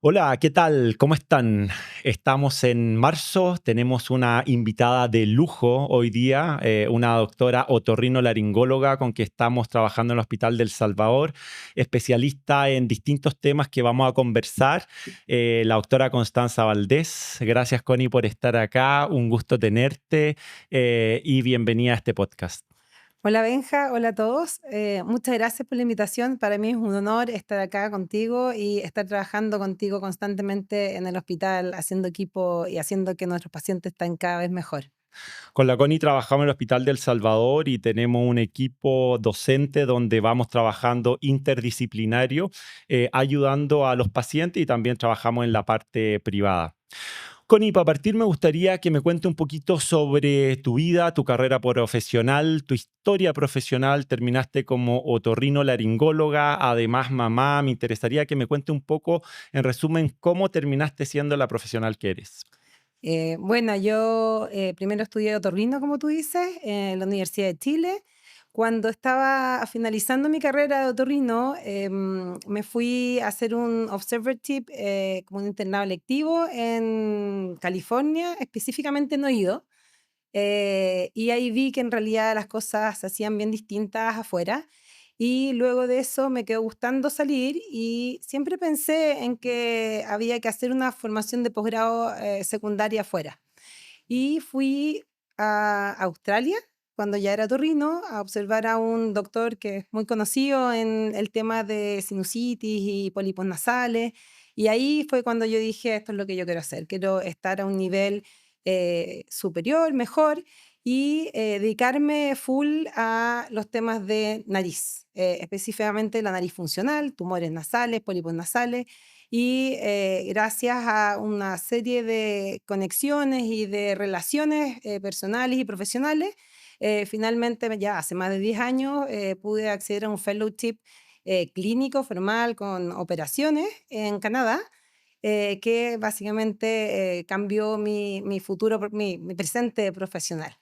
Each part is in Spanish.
Hola, ¿qué tal? ¿Cómo están? Estamos en marzo, tenemos una invitada de lujo hoy día, una doctora otorrinolaringóloga con que estamos trabajando en el Hospital del Salvador, especialista en distintos temas que vamos a conversar, la doctora Constanza Valdés. Gracias, Connie, por estar acá, un gusto tenerte y bienvenida a este podcast. Hola Benja, hola a todos. Muchas gracias por la invitación. Para mí es un honor estar acá contigo y estar trabajando contigo constantemente en el hospital, haciendo equipo y haciendo que nuestros pacientes estén cada vez mejor. Con la Connie trabajamos en el Hospital del Salvador y tenemos un equipo docente donde vamos trabajando interdisciplinario, ayudando a los pacientes y también trabajamos en la parte privada. Connie, para partir me gustaría que me cuente un poquito sobre tu vida, tu carrera profesional, tu historia profesional. Terminaste como otorrinolaringóloga, además mamá. Me interesaría que me cuente un poco, en resumen, cómo terminaste siendo la profesional que eres. Bueno, yo primero estudié otorrino, como tú dices, en la Universidad de Chile. Cuando estaba finalizando mi carrera de otorrino, me fui a hacer un observership, como un internado lectivo en California, específicamente en oído. Y ahí vi que en realidad las cosas se hacían bien distintas afuera. Y luego de eso me quedó gustando salir y siempre pensé en que había que hacer una formación de posgrado secundaria afuera. Y fui a Australia cuando ya era torrino a observar a un doctor que es muy conocido en el tema de sinusitis y pólipos nasales. Y ahí fue cuando yo dije, esto es lo que yo quiero hacer, quiero estar a un nivel superior, mejor, y dedicarme full a los temas de nariz, específicamente la nariz funcional, tumores nasales, pólipos nasales, y gracias a una serie de conexiones y de relaciones personales y profesionales, finalmente ya hace más de 10 años pude acceder a un fellowship clínico formal con operaciones en Canadá, que básicamente cambió mi futuro, mi presente profesional.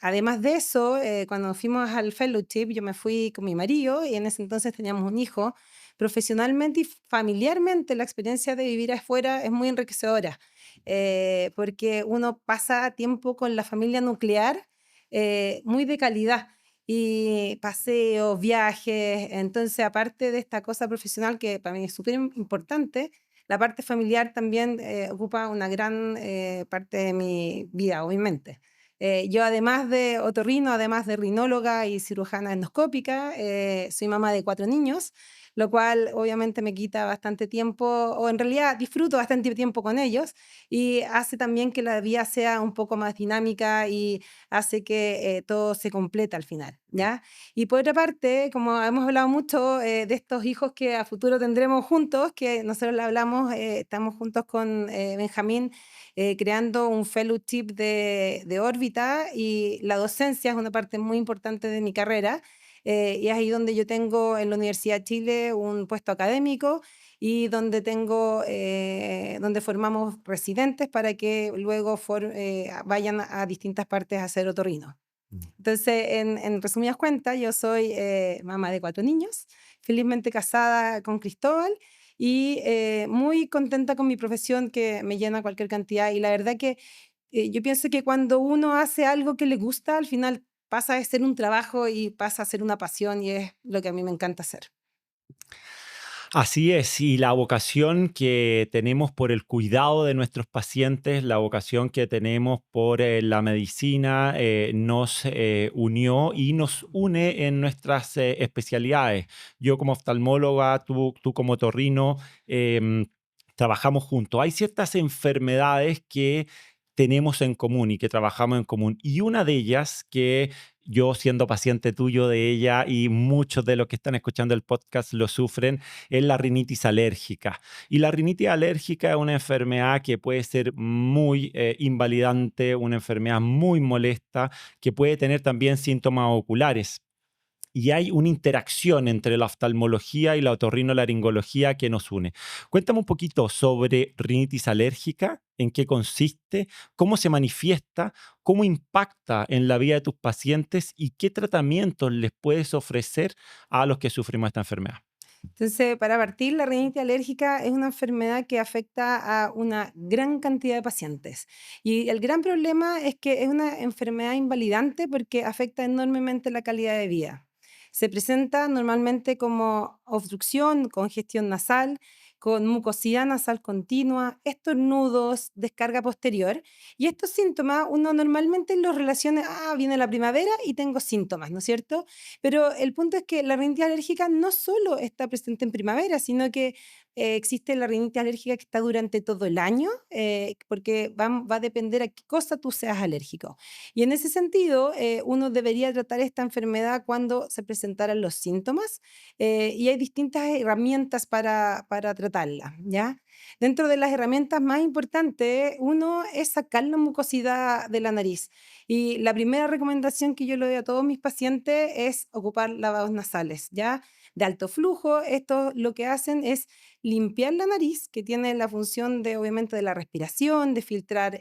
Además de eso, cuando fuimos al fellowship, yo me fui con mi marido y en ese entonces teníamos un hijo. Profesionalmente y familiarmente, la experiencia de vivir afuera es muy enriquecedora, porque uno pasa tiempo con la familia nuclear muy de calidad y paseos, viajes. Entonces, aparte de esta cosa profesional que para mí es súper importante, la parte familiar también ocupa una gran parte de mi vida, obviamente. Yo además de otorrino, además de rinóloga y cirujana endoscópica, soy mamá de 4 niños, lo cual obviamente me quita bastante tiempo, o en realidad disfruto bastante tiempo con ellos y hace también que la vida sea un poco más dinámica y hace que todo se completa al final, ¿ya? Y por otra parte, como hemos hablado mucho de estos hijos que a futuro tendremos juntos, que nosotros le hablamos, estamos juntos con Benjamín creando un fellowship de órbita y la docencia es una parte muy importante de mi carrera. Y es ahí donde yo tengo en la Universidad de Chile un puesto académico y donde donde formamos residentes para que luego vayan a distintas partes a hacer otorrino. Mm. Entonces, en resumidas cuentas, yo soy mamá de 4 niños, felizmente casada con Cristóbal y muy contenta con mi profesión que me llena cualquier cantidad. Y la verdad que yo pienso que cuando uno hace algo que le gusta, al final pasa de ser un trabajo y pasa a ser una pasión y es lo que a mí me encanta hacer. Así es, y la vocación que tenemos por el cuidado de nuestros pacientes, la vocación que tenemos por la medicina, nos unió y nos une en nuestras especialidades. Yo como oftalmóloga, tú como torrino, trabajamos juntos. Hay ciertas enfermedades que tenemos en común y que trabajamos en común. Y una de ellas que yo siendo paciente tuyo de ella y muchos de los que están escuchando el podcast lo sufren, es la rinitis alérgica. Y la rinitis alérgica es una enfermedad que puede ser muy invalidante, una enfermedad muy molesta, que puede tener también síntomas oculares. Y hay una interacción entre la oftalmología y la otorrinolaringología que nos une. Cuéntame un poquito sobre rinitis alérgica, en qué consiste, cómo se manifiesta, cómo impacta en la vida de tus pacientes y qué tratamientos les puedes ofrecer a los que sufrimos esta enfermedad. Entonces, para partir, la rinitis alérgica es una enfermedad que afecta a una gran cantidad de pacientes. Y el gran problema es que es una enfermedad invalidante porque afecta enormemente la calidad de vida. Se presenta normalmente como obstrucción, congestión nasal, con mucosidad nasal continua, estornudos, descarga posterior. Y estos síntomas uno normalmente los relaciona, viene la primavera y tengo síntomas, ¿no es cierto? Pero el punto es que la rinitis alérgica no solo está presente en primavera, sino que existe la rinitis alérgica que está durante todo el año, porque va a depender a qué cosa tú seas alérgico. Y en ese sentido, uno debería tratar esta enfermedad cuando se presentaran los síntomas, y hay distintas herramientas para tratarla, ¿ya? Dentro de las herramientas más importantes, uno es sacar la mucosidad de la nariz. Y la primera recomendación que yo le doy a todos mis pacientes es ocupar lavados nasales, ¿ya? De alto flujo, esto lo que hacen es limpiar la nariz, que tiene la función de, obviamente, de la respiración, de filtrar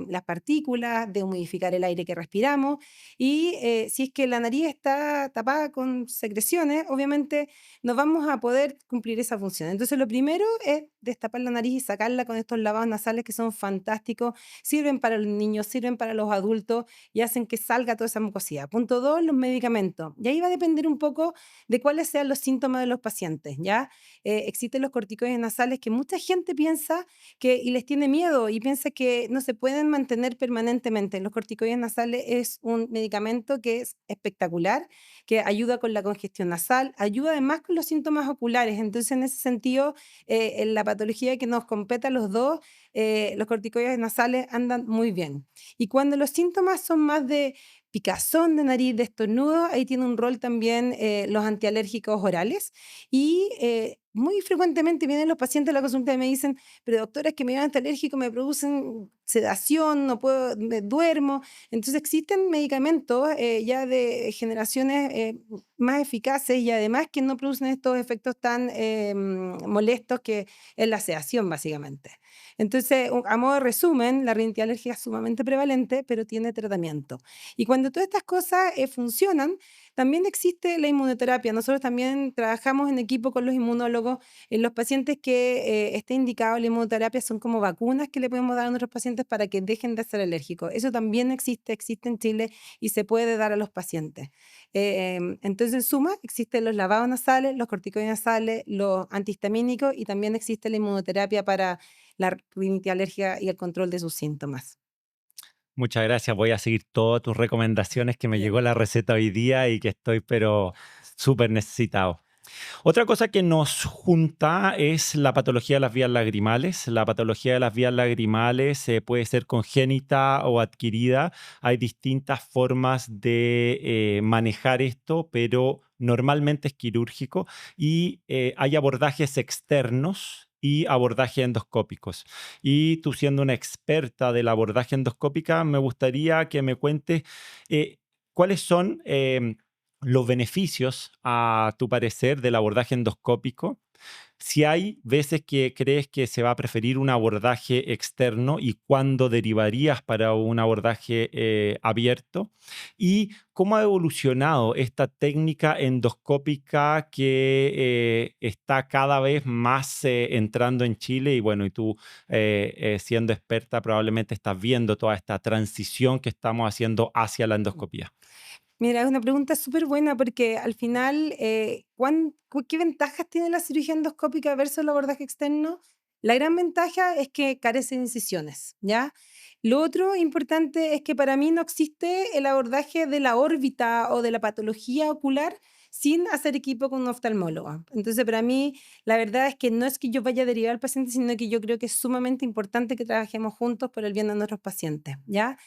las partículas, de humidificar el aire que respiramos. Y si es que la nariz está tapada con secreciones, obviamente no vamos a poder cumplir esa función. Entonces, lo primero es destapar la nariz y sacarla con estos lavados nasales que son fantásticos, sirven para los niños, sirven para los adultos y hacen que salga toda esa mucosidad. Punto dos, los medicamentos. Y ahí va a depender un poco de cuáles sean los síntomas de los pacientes, ¿ya? Existen los corticoides nasales que mucha gente piensa que y les tiene miedo y piensa que no se pueden mantener permanentemente. Los corticoides nasales es un medicamento que es espectacular, que ayuda con la congestión nasal, ayuda además con los síntomas oculares. Entonces, en ese sentido, en la patología que nos compete a los dos, los corticoides nasales andan muy bien. Y cuando los síntomas son más de picazón de nariz, de estornudo, ahí tiene un rol también los antialérgicos orales. Y muy frecuentemente vienen los pacientes a la consulta y me dicen, pero doctora, es que me llaman antialérgico, me producen sedación, no puedo, me duermo. Entonces existen medicamentos ya de generaciones más eficaces y además que no producen estos efectos tan molestos que es la sedación básicamente. Entonces, a modo de resumen, la rinitis alérgica es sumamente prevalente, pero tiene tratamiento. Y cuando todas estas cosas funcionan, también existe la inmunoterapia. Nosotros también trabajamos en equipo con los inmunólogos. En los pacientes que esté indicado la inmunoterapia son como vacunas que le podemos dar a nuestros pacientes para que dejen de ser alérgicos. Eso también existe en Chile y se puede dar a los pacientes. Entonces, en suma, existen los lavados nasales, los corticoides nasales, los antihistamínicos y también existe la inmunoterapia para la rinitis alérgica y el control de sus síntomas. Muchas gracias. Voy a seguir todas tus recomendaciones que me llegó la receta hoy día y que estoy pero súper necesitado. Otra cosa que nos junta es la patología de las vías lagrimales. La patología de las vías lagrimales puede ser congénita o adquirida. Hay distintas formas de manejar esto, pero normalmente es quirúrgico y hay abordajes externos y abordajes endoscópicos. Y tú siendo una experta del abordaje endoscópica, me gustaría que me cuentes cuáles son los beneficios, a tu parecer, del abordaje endoscópico, si hay veces que crees que se va a preferir un abordaje externo y cuándo derivarías para un abordaje abierto, y cómo ha evolucionado esta técnica endoscópica que está cada vez más entrando en Chile y bueno, y tú siendo experta probablemente estás viendo toda esta transición que estamos haciendo hacia la endoscopía. Mira, es una pregunta súper buena porque al final, ¿qué ventajas tiene la cirugía endoscópica versus el abordaje externo? La gran ventaja es que carece de incisiones, ¿ya? Lo otro importante es que para mí no existe el abordaje de la órbita o de la patología ocular sin hacer equipo con un oftalmólogo. Entonces, para mí, la verdad es que no es que yo vaya a derivar al paciente, sino que yo creo que es sumamente importante que trabajemos juntos por el bien de nuestros pacientes, ¿ya?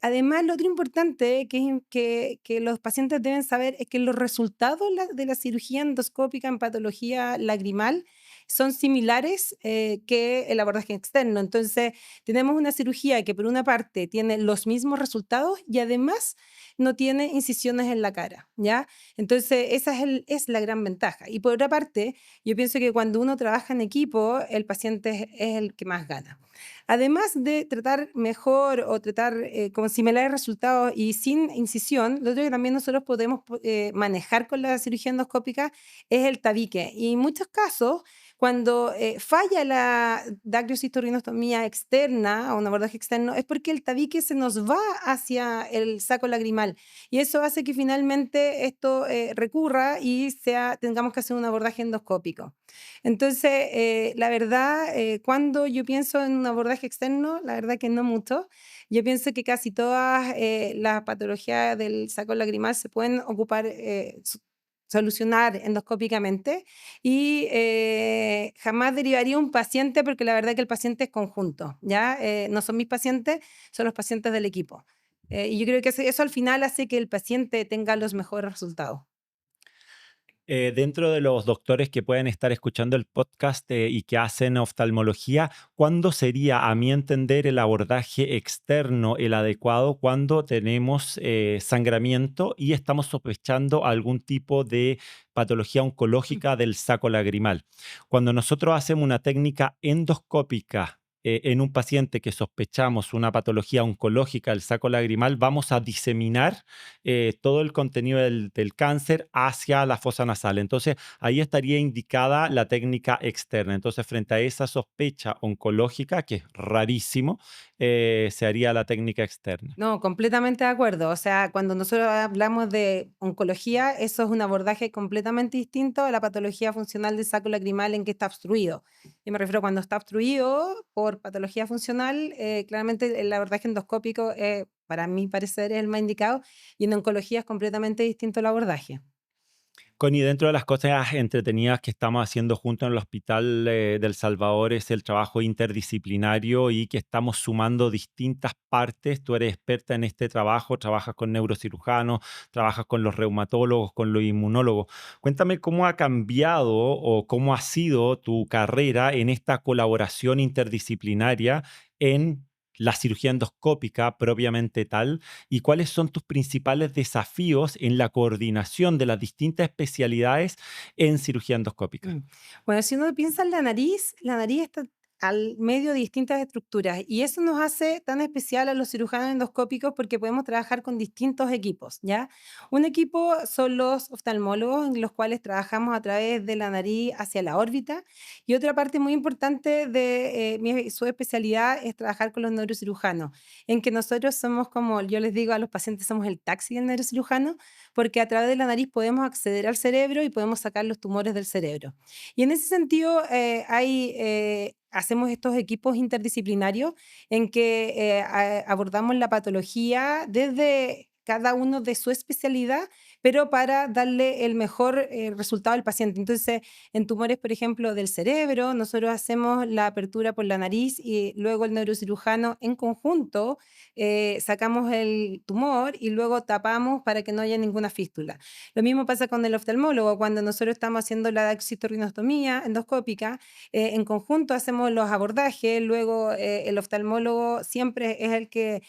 Además, lo otro importante que los pacientes deben saber es que los resultados de la cirugía endoscópica en patología lagrimal son similares que el abordaje externo. Entonces, tenemos una cirugía que por una parte tiene los mismos resultados y además no tiene incisiones en la cara, ¿ya? Entonces, esa es la gran ventaja. Y por otra parte, yo pienso que cuando uno trabaja en equipo, el paciente es el que más gana. Además de tratar mejor o tratar con similares resultados y sin incisión, lo otro que también nosotros podemos manejar con la cirugía endoscópica es el tabique. Y en muchos casos, cuando falla la dactiocitorrinostomía externa o un abordaje externo, es porque el tabique se nos va hacia el saco lagrimal. Y eso hace que finalmente esto recurra y tengamos que hacer un abordaje endoscópico. Entonces, la verdad, cuando yo pienso en un abordaje externo, la verdad que no mucho. Yo pienso que casi todas las patologías del saco lagrimal se pueden ocupar, solucionar endoscópicamente y jamás derivaría un paciente porque la verdad que el paciente es conjunto, ¿ya? No son mis pacientes, son los pacientes del equipo. Y yo creo que eso al final hace que el paciente tenga los mejores resultados. Dentro de los doctores que pueden estar escuchando el podcast y que hacen oftalmología, ¿cuándo sería, a mi entender, el abordaje externo el adecuado cuando tenemos sangramiento y estamos sospechando algún tipo de patología oncológica del saco lagrimal? Cuando nosotros hacemos una técnica endoscópica en un paciente que sospechamos una patología oncológica del saco lagrimal, vamos a diseminar todo el contenido del cáncer hacia la fosa nasal. Entonces, ahí estaría indicada la técnica externa. Entonces, frente a esa sospecha oncológica, que es rarísimo, se haría la técnica externa. No, completamente de acuerdo. O sea, cuando nosotros hablamos de oncología, eso es un abordaje completamente distinto a la patología funcional del saco lacrimal en que está obstruido. Yo me refiero a cuando está obstruido por patología funcional, claramente el abordaje endoscópico, para mi parecer, es el más indicado, y en oncología es completamente distinto el abordaje. Connie, dentro de las cosas entretenidas que estamos haciendo junto en el Hospital del Salvador es el trabajo interdisciplinario y que estamos sumando distintas partes. Tú eres experta en este trabajo, trabajas con neurocirujanos, trabajas con los reumatólogos, con los inmunólogos. Cuéntame cómo ha cambiado o cómo ha sido tu carrera en esta colaboración interdisciplinaria en la cirugía endoscópica propiamente tal y cuáles son tus principales desafíos en la coordinación de las distintas especialidades en cirugía endoscópica. Mm. Bueno, si uno piensa en la nariz está al medio de distintas estructuras y eso nos hace tan especial a los cirujanos endoscópicos porque podemos trabajar con distintos equipos, ¿ya? Un equipo son los oftalmólogos en los cuales trabajamos a través de la nariz hacia la órbita y otra parte muy importante de mi subespecialidad es trabajar con los neurocirujanos, en que nosotros somos como, yo les digo a los pacientes, somos el taxi del neurocirujano porque a través de la nariz podemos acceder al cerebro y podemos sacar los tumores del cerebro. Y en ese sentido, hacemos estos equipos interdisciplinarios en que abordamos la patología desde cada uno de su especialidad, pero para darle el mejor resultado al paciente. Entonces, en tumores, por ejemplo, del cerebro, nosotros hacemos la apertura por la nariz y luego el neurocirujano en conjunto sacamos el tumor y luego tapamos para que no haya ninguna fístula. Lo mismo pasa con el oftalmólogo, cuando nosotros estamos haciendo la daxitoриностомía endoscópica, en conjunto hacemos los abordajes, luego el oftalmólogo siempre es el que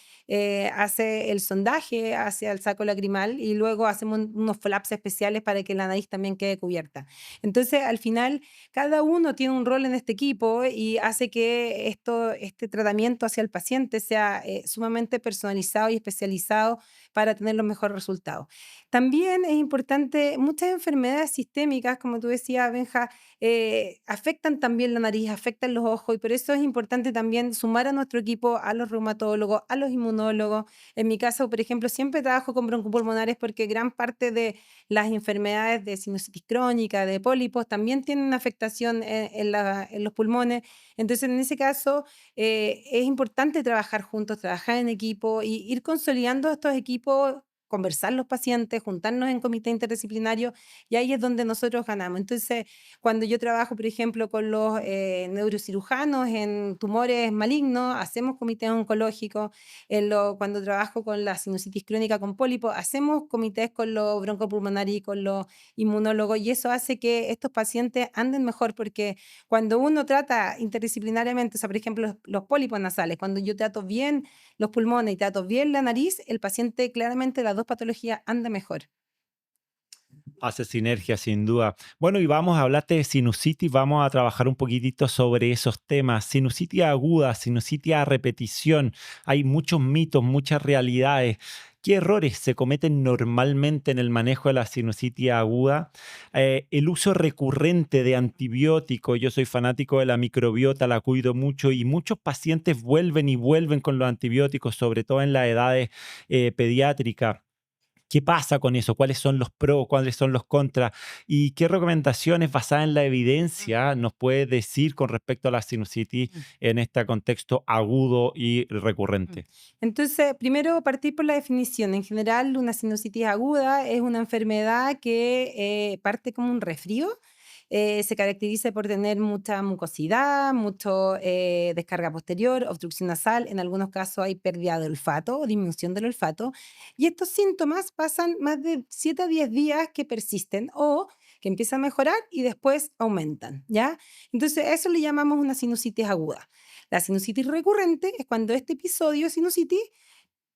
hace el sondaje hacia el saco lacrimal y luego hacemos unos flaps especiales para que la nariz también quede cubierta. Entonces, al final, cada uno tiene un rol en este equipo y hace que este tratamiento hacia el paciente sea sumamente personalizado y especializado para tener los mejores resultados. También es importante, muchas enfermedades sistémicas, como tú decías, Benja, afectan también la nariz, afectan los ojos y por eso es importante también sumar a nuestro equipo a los reumatólogos, a los inmunólogos. En mi caso, por ejemplo, siempre trabajo con broncopulmonares porque gran parte de las enfermedades de sinusitis crónica, de pólipos, también tienen afectación en los pulmones. Entonces, en ese caso, es importante trabajar juntos, trabajar en equipo y ir consolidando estos equipos, conversar los pacientes, juntarnos en comité interdisciplinario y ahí es donde nosotros ganamos. Entonces, cuando yo trabajo, por ejemplo, con los neurocirujanos en tumores malignos, hacemos comités oncológicos. Cuando trabajo con la sinusitis crónica con pólipos, hacemos comités con los broncopulmonares y con los inmunólogos y eso hace que estos pacientes anden mejor porque cuando uno trata interdisciplinariamente, o sea, por ejemplo, los pólipos nasales, cuando yo trato bien los pulmones y trato bien la nariz, el paciente claramente las dos patologías anda mejor. Hace sinergia, sin duda. Bueno, y vamos a hablarte de sinusitis, vamos a trabajar un poquitito sobre esos temas. Sinusitis aguda, sinusitis a repetición. Hay muchos mitos, muchas realidades. ¿Qué errores se cometen normalmente en el manejo de la sinusitis aguda? El uso recurrente de antibióticos. Yo soy fanático de la microbiota, la cuido mucho y muchos pacientes vuelven y vuelven con los antibióticos, sobre todo en las edades pediátricas. ¿Qué pasa con eso? ¿Cuáles son los pros? ¿Cuáles son los contras? ¿Y qué recomendaciones basadas en la Mm, evidencia nos puedes decir con respecto a la sinusitis mm, en este contexto agudo y mm. recurrente? Entonces, primero partir por la definición. En general, una sinusitis aguda es una enfermedad que parte como un resfrío. Se caracteriza por tener mucha mucosidad, mucho descarga posterior, obstrucción nasal. En algunos casos hay pérdida de olfato o disminución del olfato. Y estos síntomas pasan más de 7 a 10 días que persisten o que empiezan a mejorar y después aumentan, ¿ya? Entonces, a eso le llamamos una sinusitis aguda. La sinusitis recurrente es cuando este episodio de sinusitis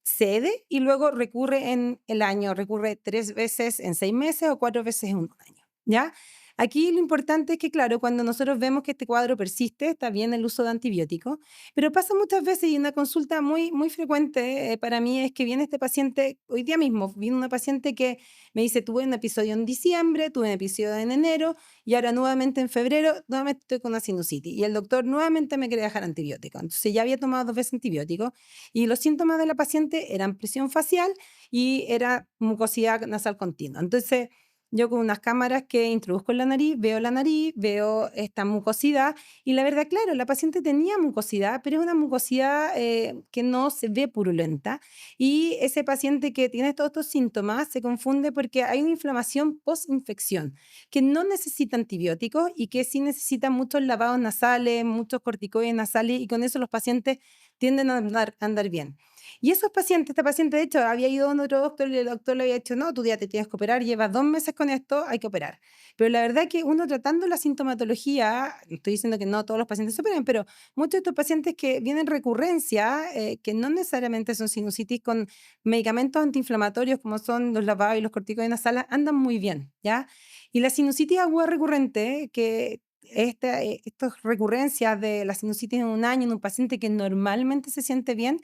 cede y luego recurre en el año, recurre 3 veces en 6 meses o 4 veces en un año, ¿ya? Aquí lo importante es que, claro, cuando nosotros vemos que este cuadro persiste, está bien el uso de antibióticos, pero pasa muchas veces y una consulta muy, muy frecuente para mí es que viene este paciente, hoy día mismo, viene una paciente que me dice, tuve un episodio en diciembre, tuve un episodio en enero y ahora nuevamente en febrero, nuevamente estoy con una sinusitis y el doctor nuevamente me quiere dejar antibióticos. Entonces ya había tomado 2 veces antibióticos y los síntomas de la paciente eran presión facial y era mucosidad nasal continua. Entonces, yo con unas cámaras que introduzco en la nariz, veo esta mucosidad y la verdad, claro, la paciente tenía mucosidad, pero es una mucosidad que no se ve purulenta y ese paciente que tiene todos estos síntomas se confunde porque hay una inflamación post-infección que no necesita antibióticos y que sí necesita muchos lavados nasales, muchos corticoides nasales y con eso los pacientes tienden a andar bien. Y esos pacientes, este paciente de hecho había ido a un otro doctor y el doctor le había dicho, no, tú ya te tienes que operar, llevas 2 meses con esto, hay que operar. Pero la verdad que uno tratando la sintomatología, no estoy diciendo que no todos los pacientes se operen, pero muchos de estos pacientes que vienen recurrencia, que no necesariamente son sinusitis con medicamentos antiinflamatorios como son los lavados y los corticoides nasales, andan muy bien, ¿ya? Y la sinusitis aguda recurrente, que estas recurrencias de la sinusitis en un año en un paciente que normalmente se siente bien,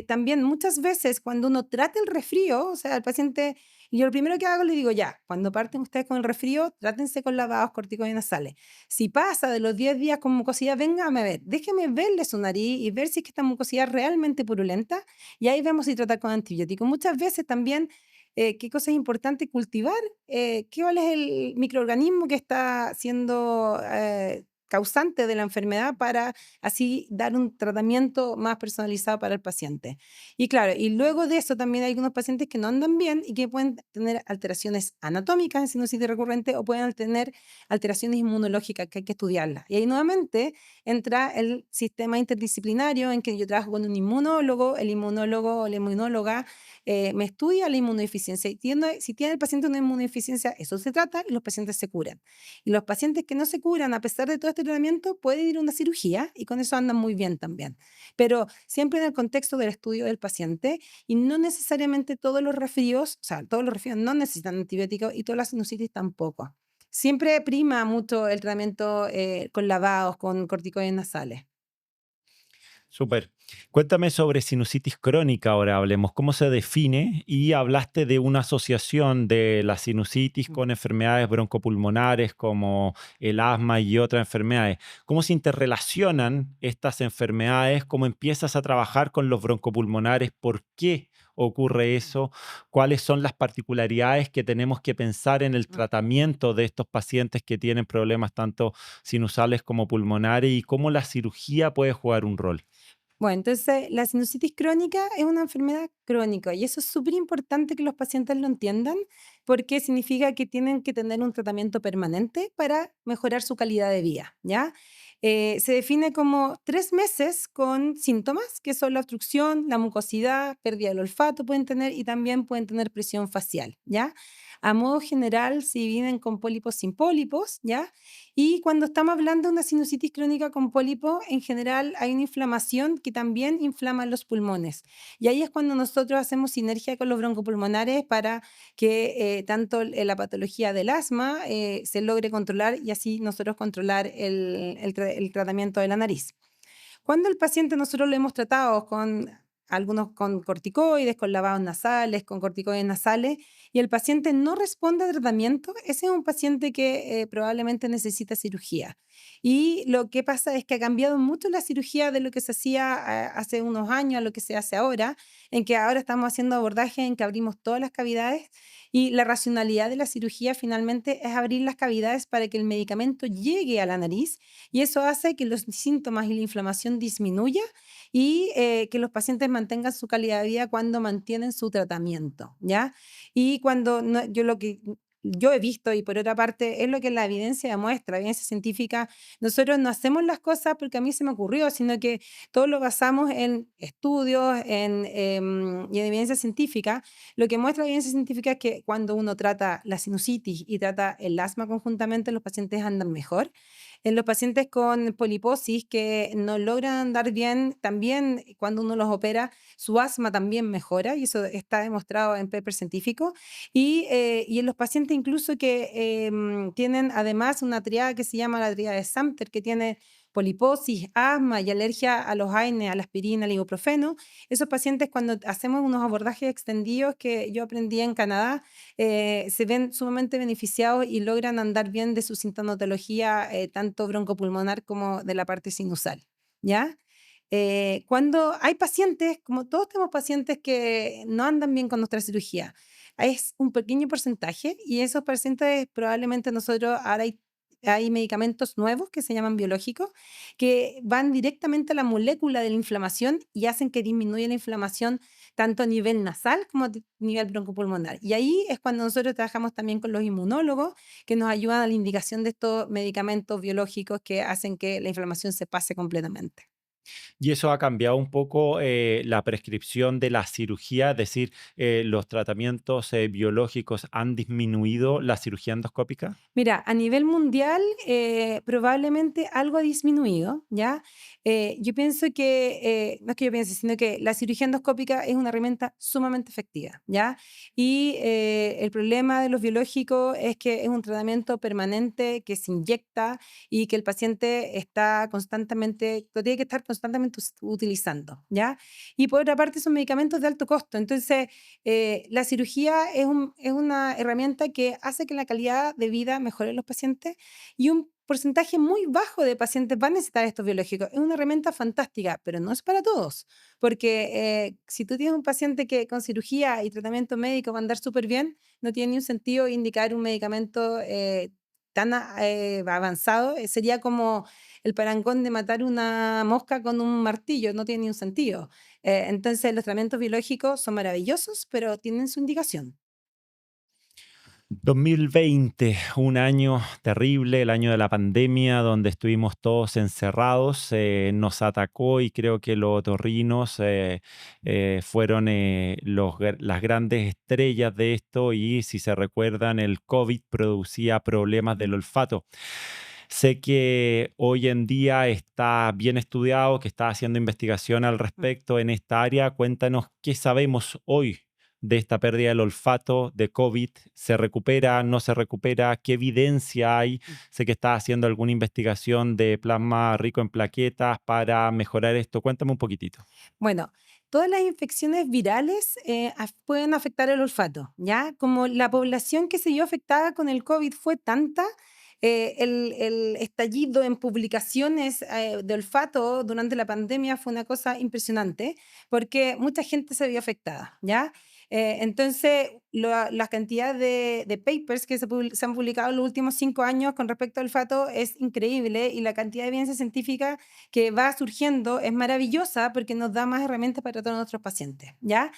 también muchas veces cuando uno trata el resfrío, o sea, el paciente, yo lo primero que hago le digo, ya, cuando parten ustedes con el resfrío, trátense con lavados corticoides nasales. Si pasa de los 10 días con mucosidad, véngame a ver, déjeme verle su nariz y ver si es que esta mucosidad es realmente purulenta y ahí vemos si tratar con antibióticos. Muchas veces también, qué cosa es importante cultivar, cuál es el microorganismo que está siendo causante de la enfermedad para así dar un tratamiento más personalizado para el paciente. Y claro, y luego de eso también hay algunos pacientes que no andan bien y que pueden tener alteraciones anatómicas en sinusitis recurrente o pueden tener alteraciones inmunológicas que hay que estudiarlas. Y ahí nuevamente entra el sistema interdisciplinario en que yo trabajo con un inmunólogo, el inmunólogo o la inmunóloga me estudia la inmunodeficiencia. Y si tiene el paciente una inmunodeficiencia, eso se trata y los pacientes se curan. Y los pacientes que no se curan, a pesar de todo este tratamiento, pueden ir a una cirugía y con eso andan muy bien también. Pero siempre en el contexto del estudio del paciente y no necesariamente todos los resfríos, o sea, todos los resfríos no necesitan antibióticos y todas las sinusitis tampoco. Siempre prima mucho el tratamiento con lavados, con corticoides nasales. Súper. Cuéntame sobre sinusitis crónica, ahora hablemos. ¿Cómo se define? Y hablaste de una asociación de la sinusitis Mm. con enfermedades broncopulmonares como el asma y otras enfermedades. ¿Cómo se interrelacionan estas enfermedades? ¿Cómo empiezas a trabajar con los broncopulmonares? ¿Por qué ocurre eso? ¿Cuáles son las particularidades que tenemos que pensar en el Mm. tratamiento de estos pacientes que tienen problemas tanto sinusales como pulmonares? ¿Y cómo la cirugía puede jugar un rol? Bueno, entonces la sinusitis crónica es una enfermedad crónica y eso es súper importante que los pacientes lo entiendan porque significa que tienen que tener un tratamiento permanente para mejorar su calidad de vida, ¿ya? Se define como 3 meses con síntomas que son la obstrucción, la mucosidad, pérdida del olfato pueden tener y también pueden tener presión facial, ¿ya? A modo general, se dividen con pólipos sin pólipos, ¿ya? Y cuando estamos hablando de una sinusitis crónica con pólipo, en general hay una inflamación que también inflama los pulmones. Y ahí es cuando nosotros hacemos sinergia con los broncopulmonares para que tanto la patología del asma se logre controlar y así nosotros controlar el tratamiento de la nariz. Cuando el paciente nosotros lo hemos tratado con algunos con corticoides, con lavados nasales, con corticoides nasales, y el paciente no responde al tratamiento, ese es un paciente que probablemente necesita cirugía. Y lo que pasa es que ha cambiado mucho la cirugía de lo que se hacía hace unos años a lo que se hace ahora, en que ahora estamos haciendo abordajes en que abrimos todas las cavidades y la racionalidad de la cirugía finalmente es abrir las cavidades para que el medicamento llegue a la nariz y eso hace que los síntomas y la inflamación disminuya y que los pacientes mantengan su calidad de vida cuando mantienen su tratamiento, ¿ya? Y cuando yo lo que yo he visto y por otra parte es lo que la evidencia demuestra, la evidencia científica, nosotros no hacemos las cosas porque a mí se me ocurrió, sino que todo lo basamos en estudios y en evidencia científica. Lo que muestra la evidencia científica es que cuando uno trata la sinusitis y trata el asma conjuntamente, los pacientes andan mejor. En los pacientes con poliposis que no logran andar bien, también cuando uno los opera, su asma también mejora y eso está demostrado en papers científicos. Y en los pacientes incluso que tienen además una triada que se llama la triada de Samter, que tiene poliposis, asma y alergia a los AINE, a la aspirina, al ibuprofeno, esos pacientes cuando hacemos unos abordajes extendidos que yo aprendí en Canadá, se ven sumamente beneficiados y logran andar bien de su sintomatología, tanto broncopulmonar como de la parte sinusal, ¿ya? Cuando hay pacientes, como todos tenemos pacientes que no andan bien con nuestra cirugía, es un pequeño porcentaje y esos pacientes probablemente nosotros ahora hay medicamentos nuevos que se llaman biológicos que van directamente a la molécula de la inflamación y hacen que disminuya la inflamación tanto a nivel nasal como a nivel broncopulmonar. Y ahí es cuando nosotros trabajamos también con los inmunólogos que nos ayudan a la indicación de estos medicamentos biológicos que hacen que la inflamación se pase completamente. Y eso ha cambiado un poco la prescripción de la cirugía, es decir, los tratamientos biológicos han disminuido la cirugía endoscópica. Mira, a nivel mundial probablemente algo ha disminuido, ¿ya? Yo pienso que, no es que yo piense, sino que la cirugía endoscópica es una herramienta sumamente efectiva, ¿ya? Y el problema de los biológicos es que es un tratamiento permanente que se inyecta y que el paciente está constantemente, lo tiene que estar constantemente utilizando, ¿ya? Y por otra parte son medicamentos de alto costo, entonces la cirugía es una herramienta que hace que la calidad de vida mejore en los pacientes y un porcentaje muy bajo de pacientes va a necesitar estos biológicos. Es una herramienta fantástica, pero no es para todos, porque si tú tienes un paciente que con cirugía y tratamiento médico va a andar súper bien, no tiene ni un sentido indicar un medicamento tan avanzado. Sería como el parangón de matar una mosca con un martillo, no tiene ni un sentido. Entonces, los tratamientos biológicos son maravillosos, pero tienen su indicación. 2020, un año terrible, el año de la pandemia, donde estuvimos todos encerrados, nos atacó y creo que los otorrinos fueron las grandes estrellas de esto y si se recuerdan, el COVID producía problemas del olfato. Sé que hoy en día está bien estudiado, que está haciendo investigación al respecto en esta área. Cuéntanos qué sabemos hoy de esta pérdida del olfato de COVID. ¿Se recupera? ¿No se recupera? ¿Qué evidencia hay? Sé que estás haciendo alguna investigación de plasma rico en plaquetas para mejorar esto. Cuéntame un poquitito. Bueno, todas las infecciones virales pueden afectar el olfato, ¿ya? Como la población que se vio afectada con el COVID fue tanta, el estallido en publicaciones de olfato durante la pandemia fue una cosa impresionante, porque mucha gente se vio afectada, ¿ya? Entonces, la cantidad de papers que se han publicado en los últimos 5 años con respecto al olfato es increíble y la cantidad de evidencia científica que va surgiendo es maravillosa porque nos da más herramientas para todos nuestros pacientes, ¿ya?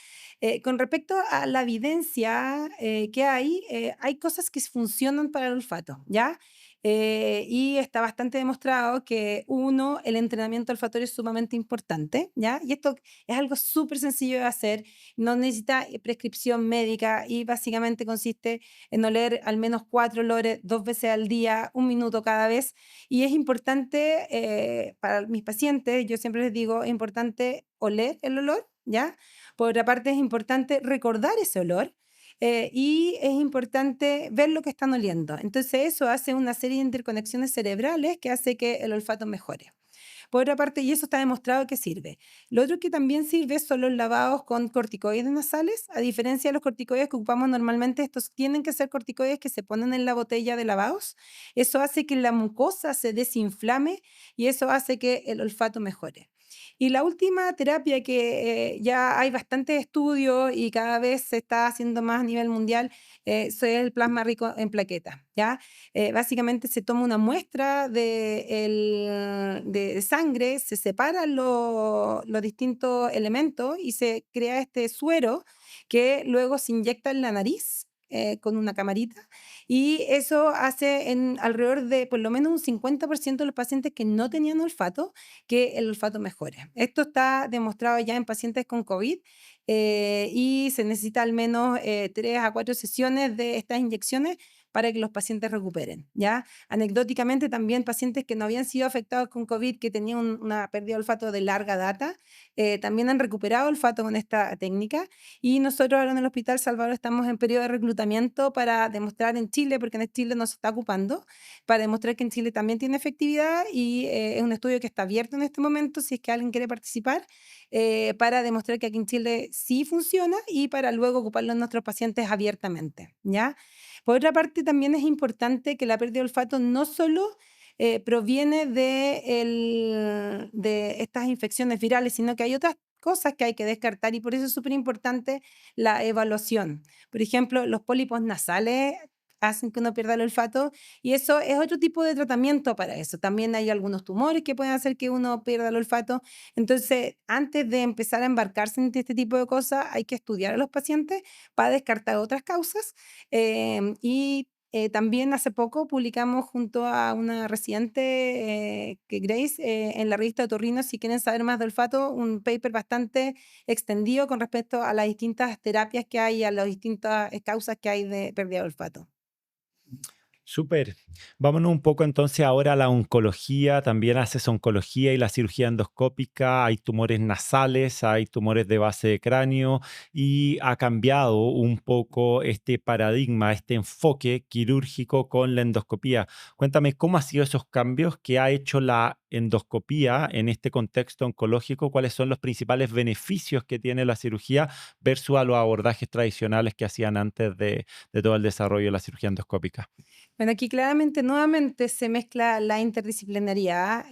Con respecto a la evidencia que hay cosas que funcionan para el olfato, ¿ya? Y está bastante demostrado que, uno, el entrenamiento olfatorio es sumamente importante, ¿ya? Y esto es algo súper sencillo de hacer, no necesita prescripción médica y básicamente consiste en oler al menos 4 olores 2 veces al día, 1 minuto cada vez. Y es importante para mis pacientes, yo siempre les digo, es importante oler el olor, ¿ya? Por otra parte, es importante recordar ese olor. Y es importante ver lo que están oliendo. Entonces eso hace una serie de interconexiones cerebrales que hace que el olfato mejore. Por otra parte, y eso está demostrado que sirve. Lo otro que también sirve son los lavados con corticoides nasales. A diferencia de los corticoides que ocupamos normalmente, estos tienen que ser corticoides que se ponen en la botella de lavados. Eso hace que la mucosa se desinflame y eso hace que el olfato mejore. Y la última terapia que ya hay bastantes estudios y cada vez se está haciendo más a nivel mundial, es el plasma rico en plaquetas, ¿ya? Básicamente se toma una muestra de sangre, se separan los distintos elementos y se crea este suero que luego se inyecta en la nariz. Con una camarita y eso hace en alrededor de por lo menos un 50% de los pacientes que no tenían olfato que el olfato mejore. Esto está demostrado ya en pacientes con COVID y se necesita al menos 3 a 4 sesiones de estas inyecciones para que los pacientes recuperen, ¿ya? Anecdóticamente también pacientes que no habían sido afectados con COVID, que tenían una pérdida de olfato de larga data, también han recuperado olfato con esta técnica y nosotros ahora en el Hospital Salvador estamos en periodo de reclutamiento para demostrar en Chile, porque en Chile no se está ocupando, para demostrar que en Chile también tiene efectividad y es un estudio que está abierto en este momento si es que alguien quiere participar, para demostrar que aquí en Chile sí funciona y para luego ocuparlo en nuestros pacientes abiertamente, ¿ya? Por otra parte, también es importante que la pérdida de olfato no solo proviene de estas infecciones virales, sino que hay otras cosas que hay que descartar y por eso es súper importante la evaluación. Por ejemplo, los pólipos nasales hacen que uno pierda el olfato y eso es otro tipo de tratamiento para eso. También hay algunos tumores que pueden hacer que uno pierda el olfato. Entonces, antes de empezar a embarcarse en este tipo de cosas, hay que estudiar a los pacientes para descartar otras causas. También hace poco publicamos junto a una residente, que Grace, en la revista Otorrino, si quieren saber más de olfato, un paper bastante extendido con respecto a las distintas terapias que hay, a las distintas causas que hay de pérdida de olfato. Súper. Vámonos un poco entonces ahora a la oncología. También haces oncología y la cirugía endoscópica. Hay tumores nasales, hay tumores de base de cráneo y ha cambiado un poco este paradigma, este enfoque quirúrgico con la endoscopía. Cuéntame cómo han sido esos cambios que ha hecho la endoscopía en este contexto oncológico. ¿Cuáles son los principales beneficios que tiene la cirugía versus a los abordajes tradicionales que hacían antes de todo el desarrollo de la cirugía endoscópica? Bueno, aquí claramente nuevamente se mezcla la interdisciplinariedad.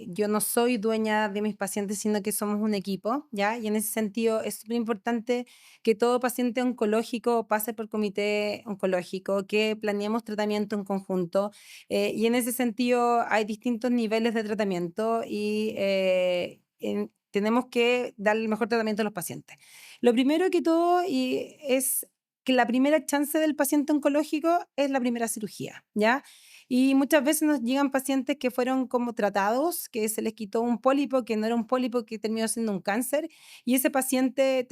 Yo no soy dueña de mis pacientes, sino que somos un equipo, ¿ya? Y en ese sentido es súper importante que todo paciente oncológico pase por comité oncológico, que planeemos tratamiento en conjunto. Y en ese sentido hay distintos niveles de tratamiento y tenemos que dar el mejor tratamiento a los pacientes. Lo primero que todo y es que la primera chance del paciente oncológico es la primera cirugía, ¿ya? Y muchas veces nos llegan pacientes que fueron como tratados, que se les quitó un pólipo, que no era un pólipo, que terminó siendo un cáncer, y ese paciente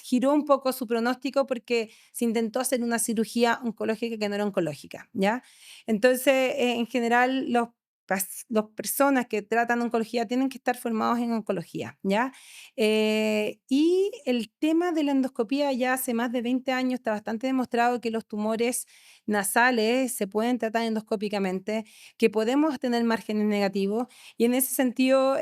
giró un poco su pronóstico porque se intentó hacer una cirugía oncológica que no era oncológica, ¿ya? Entonces, en general, las personas que tratan oncología tienen que estar formados en oncología, ¿ya? Y el tema de la endoscopía ya hace más de 20 años está bastante demostrado que los tumores nasales se pueden tratar endoscópicamente, que podemos tener márgenes negativos y en ese sentido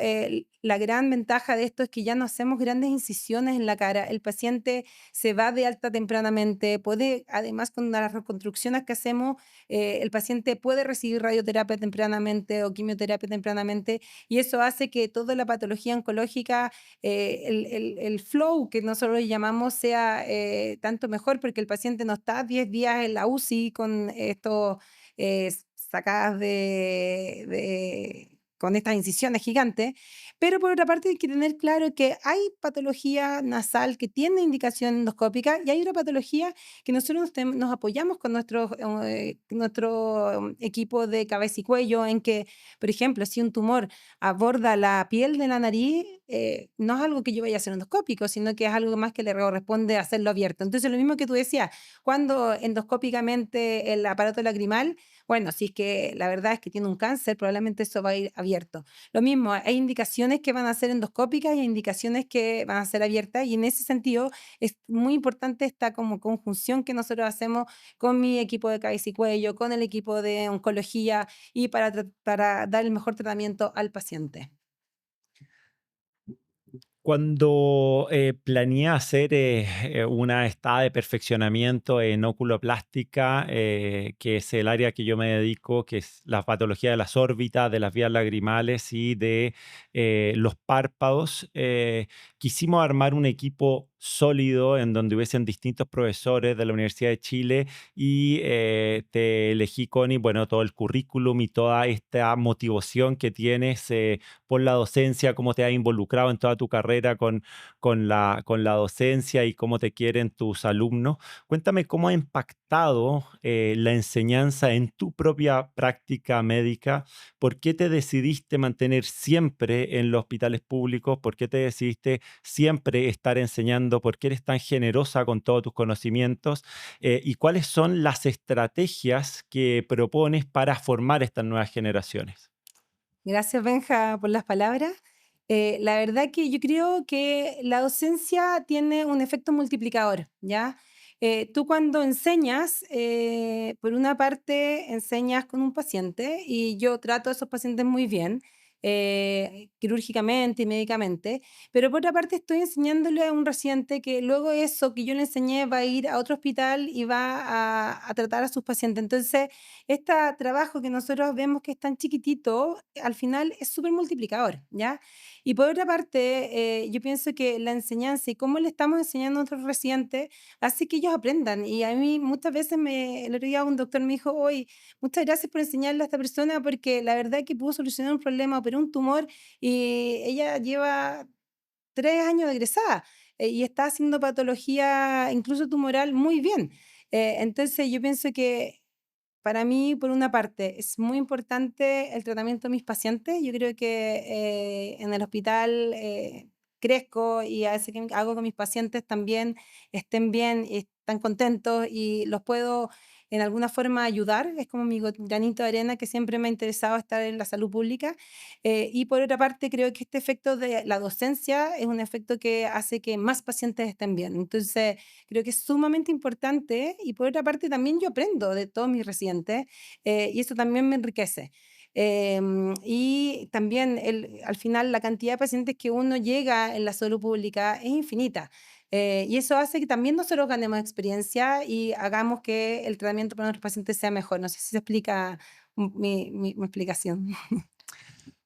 la gran ventaja de esto es que ya no hacemos grandes incisiones en la cara, el paciente se va de alta tempranamente, puede además con las reconstrucciones que hacemos, el paciente puede recibir radioterapia tempranamente o quimioterapia tempranamente y eso hace que toda la patología oncológica el flow que nosotros le llamamos sea tanto mejor porque el paciente no está 10 días en la UCI con estos sacadas con estas incisiones gigantes, pero por otra parte hay que tener claro que hay patología nasal que tiene indicación endoscópica y hay otra patología que nosotros nos apoyamos con nuestro equipo de cabeza y cuello en que, por ejemplo, si un tumor aborda la piel de la nariz, no es algo que yo vaya a hacer endoscópico, sino que es algo más que le corresponde hacerlo abierto. Entonces, lo mismo que tú decías, cuando endoscópicamente el aparato lagrimal, bueno, si es que la verdad es que tiene un cáncer, probablemente eso va a ir abierto. Lo mismo, hay indicaciones que van a ser endoscópicas y hay indicaciones que van a ser abiertas y en ese sentido es muy importante esta como conjunción que nosotros hacemos con mi equipo de cabeza y cuello, con el equipo de oncología y para dar el mejor tratamiento al paciente. Cuando planeé hacer una estada de perfeccionamiento en oculoplástica, que es el área que yo me dedico, que es la patología de las órbitas, de las vías lagrimales y de los párpados, quisimos armar un equipo sólido en donde hubiesen distintos profesores de la Universidad de Chile y te elegí, Connie, bueno, todo el currículum y toda esta motivación que tienes por la docencia, cómo te has involucrado en toda tu carrera con la docencia y cómo te quieren tus alumnos. Cuéntame cómo ha impactado la enseñanza en tu propia práctica médica. ¿Por qué te decidiste mantener siempre en los hospitales públicos? ¿Por qué te decidiste siempre estar enseñando? ¿Por qué eres tan generosa con todos tus conocimientos? ¿Y cuáles son las estrategias que propones para formar estas nuevas generaciones? Gracias, Benja, por las palabras. La verdad que yo creo que la docencia tiene un efecto multiplicador, ¿ya? Tú cuando enseñas, por una parte enseñas con un paciente y yo trato a esos pacientes muy bien, quirúrgicamente y médicamente, pero por otra parte estoy enseñándole a un residente que luego eso que yo le enseñé va a ir a otro hospital y va a tratar a sus pacientes. Entonces, este trabajo que nosotros vemos que es tan chiquitito, al final es súper multiplicador, ¿ya? Y por otra parte, yo pienso que la enseñanza y cómo le estamos enseñando a nuestros residentes hace que ellos aprendan. Y a mí muchas veces el otro día un doctor me dijo, hoy, muchas gracias por enseñarle a esta persona porque la verdad es que pudo solucionar un problema, operó un tumor y ella lleva 3 años de egresada y está haciendo patología incluso tumoral muy bien. Entonces yo pienso que para mí, por una parte, es muy importante el tratamiento de mis pacientes. Yo creo que en el hospital crezco y a veces que hago que mis pacientes también estén bien y están contentos y los puedo en alguna forma ayudar. Es como mi granito de arena que siempre me ha interesado estar en la salud pública. Y por otra parte, creo que este efecto de la docencia es un efecto que hace que más pacientes estén bien. Entonces, creo que es sumamente importante y por otra parte también yo aprendo de todos mis residentes y eso también me enriquece. Y también al final la cantidad de pacientes que uno llega en la salud pública es infinita. Y eso hace que también nosotros ganemos experiencia y hagamos que el tratamiento para nuestros pacientes sea mejor. No sé si se explica mi explicación.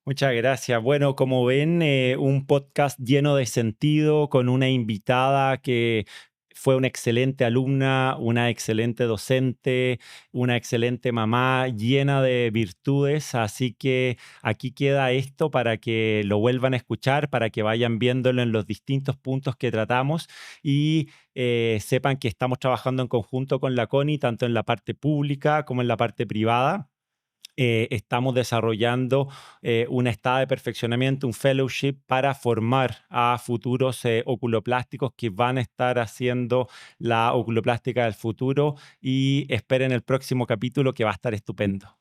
Muchas gracias. Bueno, como ven, un podcast lleno de sentido, con una invitada que fue una excelente alumna, una excelente docente, una excelente mamá, llena de virtudes. Así que aquí queda esto para que lo vuelvan a escuchar, para que vayan viéndolo en los distintos puntos que tratamos y sepan que estamos trabajando en conjunto con la CONI, tanto en la parte pública como en la parte privada. Estamos desarrollando una estada de perfeccionamiento, un fellowship para formar a futuros oculoplásticos que van a estar haciendo la oculoplástica del futuro y esperen el próximo capítulo que va a estar estupendo.